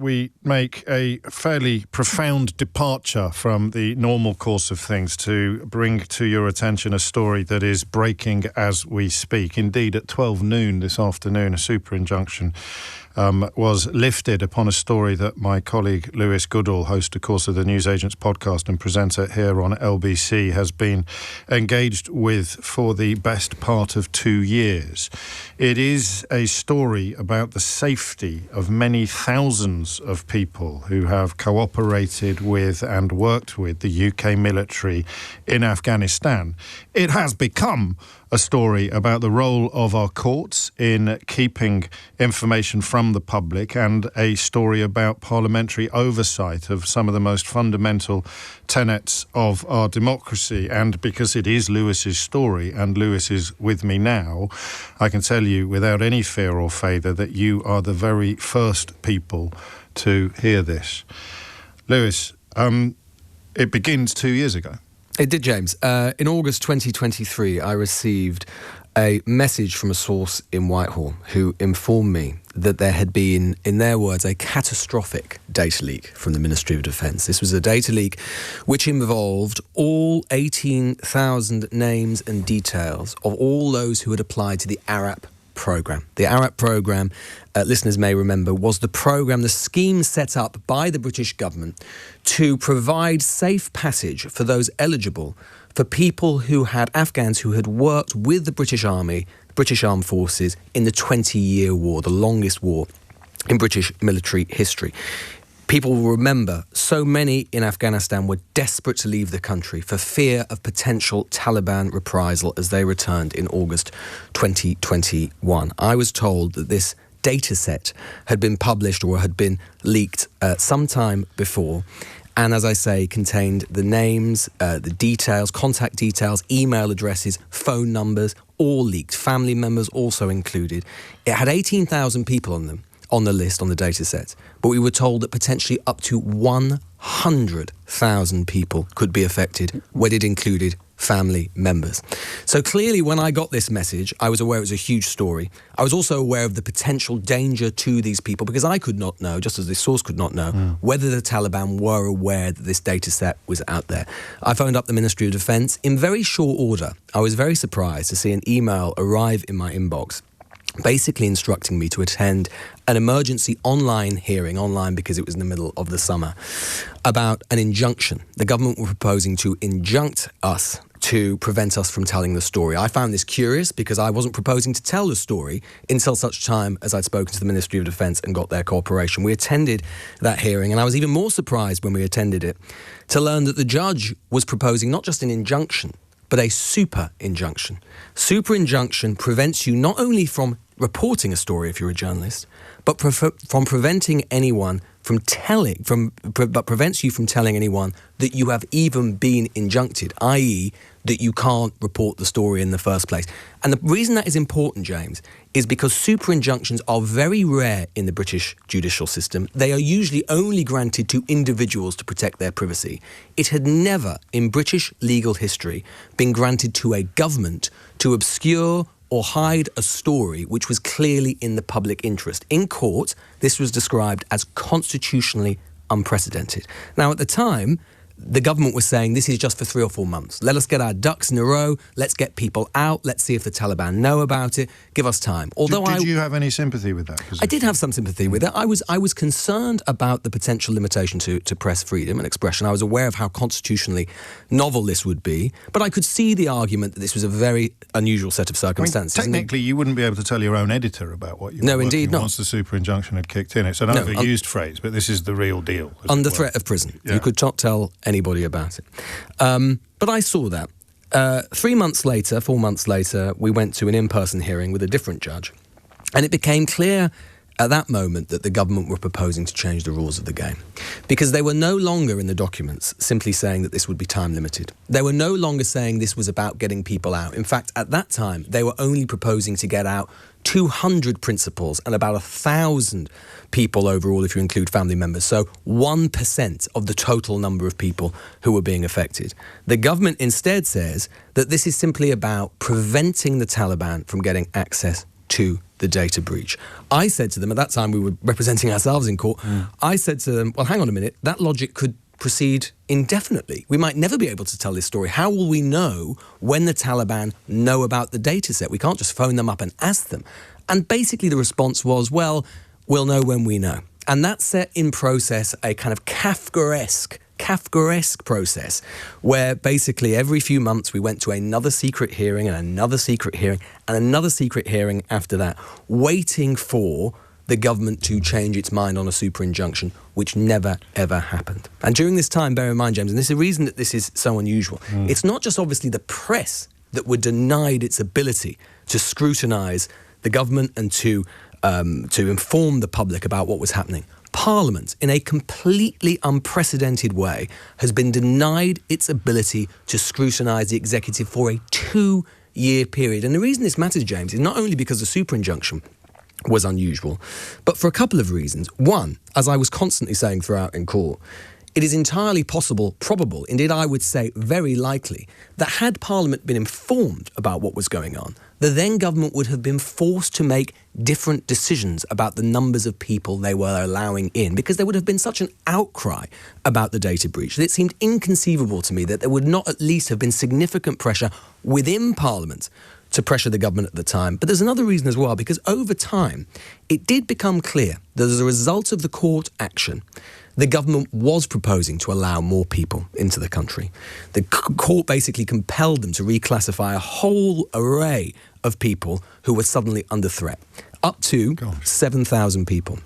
we make a fairly profound departure from the normal course of things to bring to your attention a story that is breaking as we speak. Indeed, at 12 noon this afternoon, a superinjunction was lifted upon a story that my colleague Lewis Goodall, host of course of the News Agents podcast and presenter here on LBC, has been engaged with for the best part of 2 years. It is a story about the safety of many thousands of people who have cooperated with and worked with the UK military in Afghanistan. It has become a story about the role of our courts in keeping information from the public, and a story about parliamentary oversight of some of the most fundamental tenets of our democracy. And because it is Lewis's story, and Lewis is with me now, I can tell you without any fear or favour that you are the very first people to hear this. Lewis, it begins 2 years ago. It did, James. In August 2023, I received a message from a source in Whitehall who informed me that there had been, in their words, a catastrophic data leak from the Ministry of Defence. This was a data leak which involved all 18,000 names and details of all those who had applied to the ARAP programme. The ARAP programme, listeners may remember, was the programme, the scheme set up by the British government to provide safe passage for those eligible for people who had, Afghans who had worked with the British Army, British Armed Forces in the 20-year war, the longest war in British military history. People will remember so many in Afghanistan were desperate to leave the country for fear of potential Taliban reprisal as they returned in August 2021. I was told that this data set had been published or had been leaked sometime before, and as I say, contained the names, the details, contact details, email addresses, phone numbers, all leaked, family members also included. It had 18,000 people on them, on the list, on the data set, but we were told that potentially up to 100,000 people could be affected when it included family members. So clearly when I got this message, I was aware it was a huge story. I was also aware of the potential danger to these people, because I could not know, just as this source could not know, whether the Taliban were aware that this data set was out there. I phoned up the Ministry of Defence. In very short order, I was very surprised to see an email arrive in my inbox basically instructing me to attend an emergency online hearing, online because it was in the middle of the summer, about an injunction. The government were proposing to injunct us to prevent us from telling the story. I found this curious because I wasn't proposing to tell the story until such time as I'd spoken to the Ministry of Defence and got their cooperation. We attended that hearing, and I was even more surprised when we attended it to learn that the judge was proposing not just an injunction, but a superinjunction. Superinjunction prevents you not only from reporting a story if you're a journalist, but from preventing anyone from telling, but prevents you from telling anyone that you have even been injuncted, i.e. that you can't report the story in the first place. And the reason that is important, James, is because superinjunctions are very rare in the British judicial system. They are usually only granted to individuals to protect their privacy. It had never, in British legal history, been granted to a government to obscure or hide a story which was clearly in the public interest. In court, this was described as constitutionally unprecedented. Now, at the time, the government was saying this is just for 3 or 4 months. Let us get our ducks in a row. Let's get people out. Let's see if the Taliban know about it. Give us time. Although did you have any sympathy with that position? I did have some sympathy with it. I was concerned about the potential limitation to press freedom and expression. I was aware of how constitutionally novel this would be, but I could see the argument that this was a very unusual set of circumstances. I mean, technically, you wouldn't be able to tell your own editor about what you were No, indeed not. Once the superinjunction had kicked in. It's an overused phrase, but this is the real deal. Under threat of prison. Yeah. You could not tell anybody about it. But I saw that. 4 months later, we went to an in-person hearing with a different judge. And it became clear at that moment that the government were proposing to change the rules of the game. Because they were no longer in the documents simply saying that this would be time limited. They were no longer saying this was about getting people out. In fact, at that time, they were only proposing to get out 200 principals and about 1,000 people overall, if you include family members. So 1% of the total number of people who were being affected. The government instead says that this is simply about preventing the Taliban from getting access to the data breach. I said to them, at that time we were representing ourselves in court, I said to them, well, hang on a minute, that logic could proceed indefinitely. We might never be able to tell this story. How will we know when the Taliban know about the data set? We can't just phone them up and ask them. And basically the response was, well, we'll know when we know. And that set in process a kind of Kafkaesque process where basically every few months we went to another secret hearing and another secret hearing and another secret hearing after that, waiting for the government to change its mind on a superinjunction, which never, ever happened. And during this time, bear in mind, James, and this is the reason that this is so unusual, it's not just obviously the press that were denied its ability to scrutinise the government and to inform the public about what was happening. Parliament, in a completely unprecedented way, has been denied its ability to scrutinise the executive for a 2-year period. And the reason this matters, James, is not only because the superinjunction was unusual, but for a couple of reasons. One, as I was constantly saying throughout in court, it is entirely possible, probable, indeed I would say very likely, that had Parliament been informed about what was going on, the then government would have been forced to make different decisions about the numbers of people they were allowing in, because there would have been such an outcry about the data breach that it seemed inconceivable to me that there would not at least have been significant pressure within Parliament to pressure the government at the time. But there's another reason as well, because over time, it did become clear that as a result of the court action, the government was proposing to allow more people into the country. The court basically compelled them to reclassify a whole array of people who were suddenly under threat, up to 7,000 people.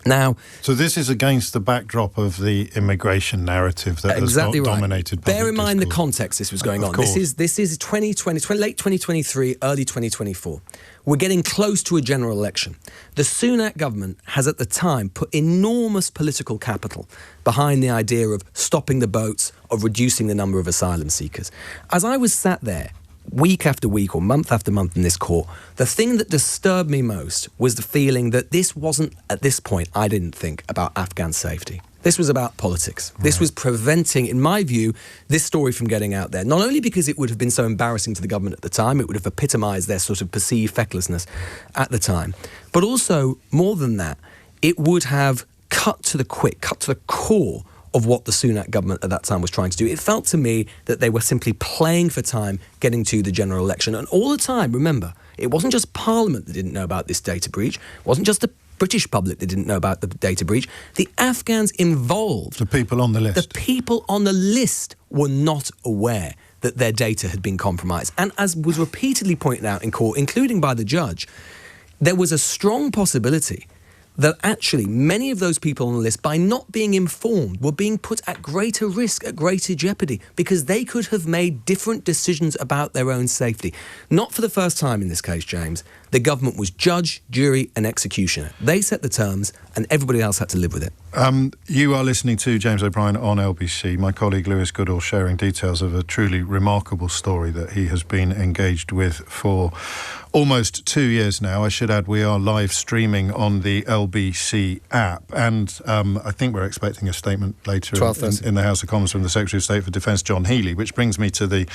Now, so this is against the backdrop of the immigration narrative that has dominated public Bear in mind discourse. the context this was going on. Course. This is 2020, late 2023, early 2024. We're getting close to a general election. The Sunak government has at the time put enormous political capital behind the idea of stopping the boats, of reducing the number of asylum seekers. As I was sat there, week after week or month after month in this court, the thing that disturbed me most was the feeling that this wasn't, at this point, I didn't think, about Afghan safety. This was about politics. Right. This was preventing, in my view, this story from getting out there. Not only because it would have been so embarrassing to the government at the time, it would have epitomised their sort of perceived fecklessness at the time, but also, more than that, it would have cut to the core of what the Sunak government at that time was trying to do. It felt to me that they were simply playing for time getting to the general election. And all the time, remember, it wasn't just Parliament that didn't know about this data breach. It wasn't just the British public that didn't know about the data breach. The Afghans involved, the people on the list were not aware that their data had been compromised. And as was repeatedly pointed out in court, including by the judge, there was a strong possibility that actually many of those people on the list, by not being informed, were being put at greater risk, at greater jeopardy, because they could have made different decisions about their own safety. Not for the first time in this case, James. The government was judge, jury and executioner. They set the terms and everybody else had to live with it. You are listening to James O'Brien on LBC. My colleague Lewis Goodall sharing details of a truly remarkable story that he has been engaged with for almost 2 years now. I should add we are live streaming on the LBC app, and I think we're expecting a statement later in the House of Commons from the Secretary of State for Defence, John Healey, which brings me to the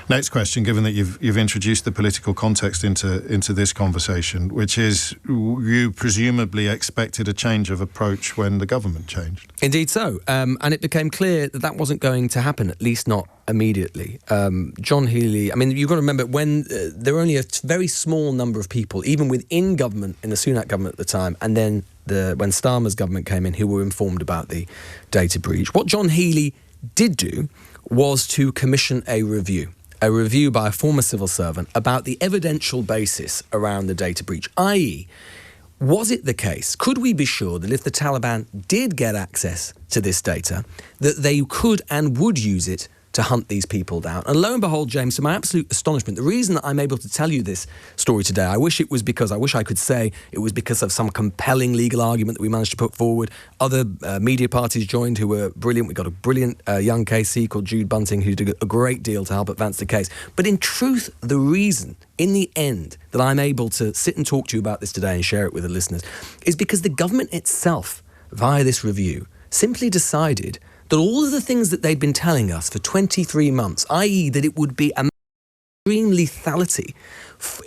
next question, given that you've introduced the political context into this conversation, which is you presumably expected a change of approach when the government changed. Indeed so, and it became clear that that wasn't going to happen, at least not immediately. John Healey, I mean, you've got to remember, when there were only a very small number of people, even within government, in the Sunak government at the time, and then when Starmer's government came in, who were informed about the data breach. What John Healey did do was to commission a review by a former civil servant about the evidential basis around the data breach, i.e., was it the case, could we be sure that if the Taliban did get access to this data, that they could and would use it to hunt these people down? And lo and behold, James, to my absolute astonishment, the reason that I'm able to tell you this story today, I wish I could say it was because of some compelling legal argument that we managed to put forward. Other media parties joined who were brilliant. We got a brilliant young KC called Jude Bunting who did a great deal to help advance the case. But in truth, the reason, in the end, that I'm able to sit and talk to you about this today and share it with the listeners is because the government itself, via this review, simply decided that all of the things that they'd been telling us for 23 months, i.e. that it would be a extreme lethality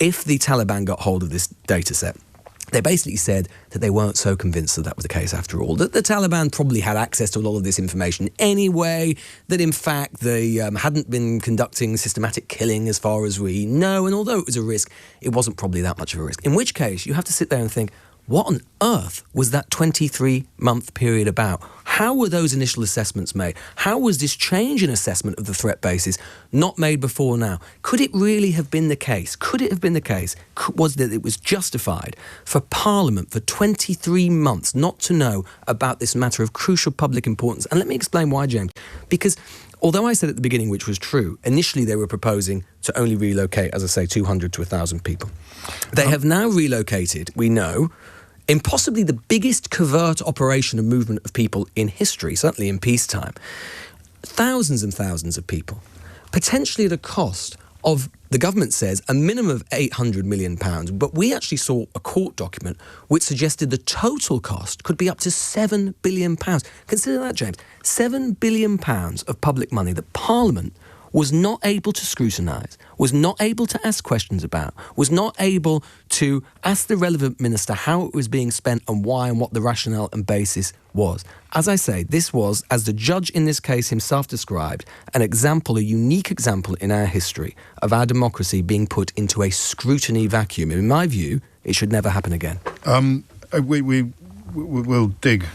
if the Taliban got hold of this data set. They basically said that they weren't so convinced that that was the case after all, that the Taliban probably had access to a lot of this information anyway, that in fact they hadn't been conducting systematic killing as far as we know, and although it was a risk, it wasn't probably that much of a risk. In which case, you have to sit there and think, what on earth was that 23-month period about? How were those initial assessments made? How was this change in assessment of the threat basis not made before now? Could it really have been the case? Was that it was justified for Parliament for 23 months not to know about this matter of crucial public importance? And let me explain why, James. Because although I said at the beginning, which was true, initially they were proposing to only relocate, as I say, 200 to 1,000 people. They have now relocated, we know, in possibly the biggest covert operation and movement of people in history, certainly in peacetime. Thousands and thousands of people, potentially at a cost of, the government says, a minimum of £800 million. But we actually saw a court document which suggested the total cost could be up to £7 billion. Consider that, James. £7 billion of public money that Parliament was not able to scrutinise, was not able to ask questions about, was not able to ask the relevant minister how it was being spent and why and what the rationale and basis was. As I say, this was, as the judge in this case himself described, an example, a unique example in our history of our democracy being put into a scrutiny vacuum. In my view, it should never happen again. We'll dig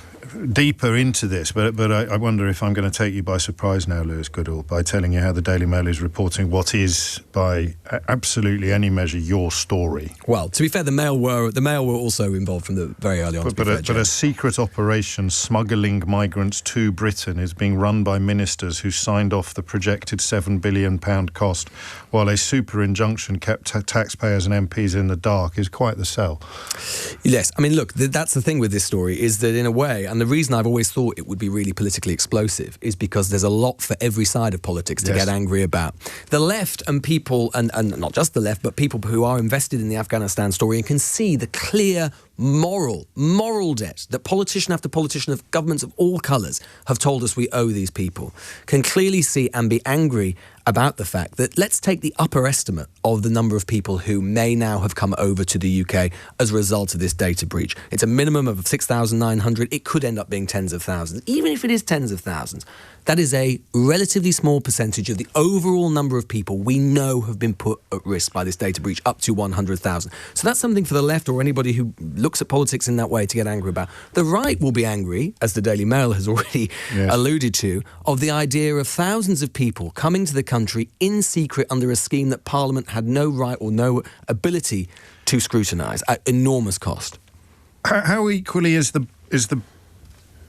deeper into this, but I wonder if I'm going to take you by surprise now, Lewis Goodall, by telling you how the Daily Mail is reporting what is, by absolutely any measure, your story. Well, to be fair, the Mail were also involved from the very early on. But a secret operation smuggling migrants to Britain is being run by ministers who signed off the projected £7 billion cost, while a superinjunction kept taxpayers and MPs in the dark is quite the sell. Yes, I mean, look, that's the thing with this story, is that in a way, and the reason I've always thought it would be really politically explosive is because there's a lot for every side of politics to get angry about. The left and people, and not just the left, but people who are invested in the Afghanistan story and can see the clear moral debt that politician after politician of governments of all colours have told us we owe these people, can clearly see and be angry about the fact that, let's take the upper estimate of the number of people who may now have come over to the UK as a result of this data breach. It's a minimum of 6,900. It could end up being tens of thousands. Even if it is tens of thousands, that is a relatively small percentage of the overall number of people we know have been put at risk by this data breach, up to 100,000. So that's something for the left or anybody who looks at politics in that way to get angry about. The right will be angry, as the Daily Mail has already alluded to, of the idea of thousands of people coming to the country in secret under a scheme that Parliament had no right or no ability to scrutinise at enormous cost. How equally is the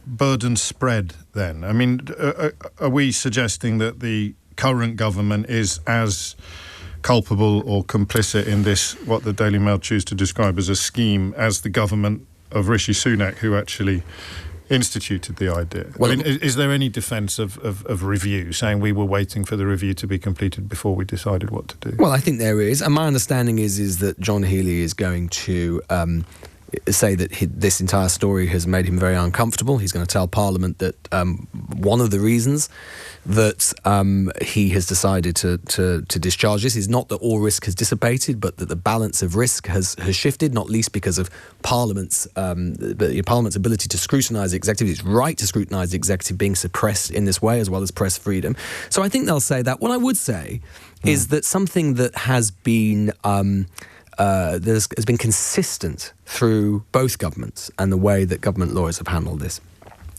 burden spread then? I mean, are we suggesting that the current government is as culpable or complicit in this, what the Daily Mail choose to describe as a scheme, as the government of Rishi Sunak, who actually instituted the idea? Well, I mean, is there any defence of review, saying we were waiting for the review to be completed before we decided what to do? Well, I think there is, and my understanding is that John Healey is going to say that this entire story has made him very uncomfortable. He's going to tell Parliament that one of the reasons that he has decided to discharge this is not that all risk has dissipated, but that the balance of risk has shifted, not least because of Parliament's ability to scrutinise the executive, its right to scrutinise the executive being suppressed in this way, as well as press freedom. So I think they'll say that. What I would say is that something that has been has been consistent through both governments and the way that government lawyers have handled this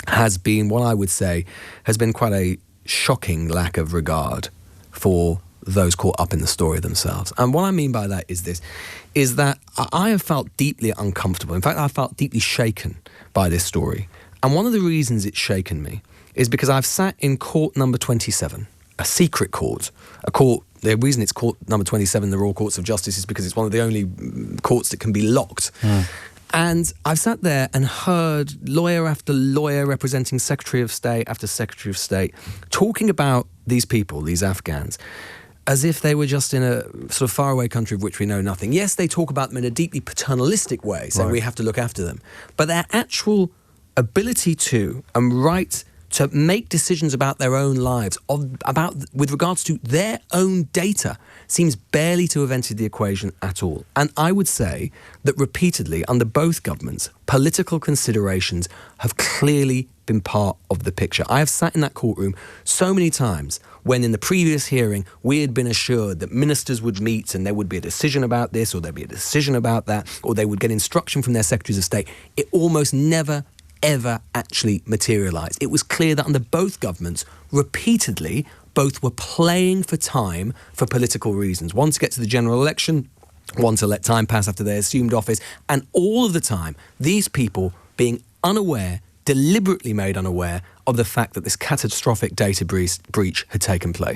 has been, what I would say, has been quite a shocking lack of regard for those caught up in the story themselves. And what I mean by that is that I have felt deeply uncomfortable. In fact, I felt deeply shaken by this story. And one of the reasons it's shaken me is because I've sat in court number 27, a secret court, a court. The reason it's court number 27, the Royal Courts of Justice, is because it's one of the only courts that can be locked. And I've sat there and heard lawyer after lawyer representing Secretary of State after Secretary of State talking about these people, these Afghans, as if they were just in a sort of faraway country of which we know nothing. Yes, they talk about them in a deeply paternalistic way, saying we have to look after them. But their actual ability to and right to make decisions about their own lives, with regards to their own data, seems barely to have entered the equation at all. And I would say that repeatedly, under both governments, political considerations have clearly been part of the picture. I have sat in that courtroom so many times when in the previous hearing we had been assured that ministers would meet and there would be a decision about this or there'd be a decision about that, or they would get instruction from their secretaries of state. It almost never ever actually materialised. It was clear that under both governments, repeatedly, both were playing for time for political reasons. One to get to the general election, one to let time pass after they assumed office, and all of the time, these people being unaware, deliberately made unaware of the fact that this catastrophic data breach had taken place.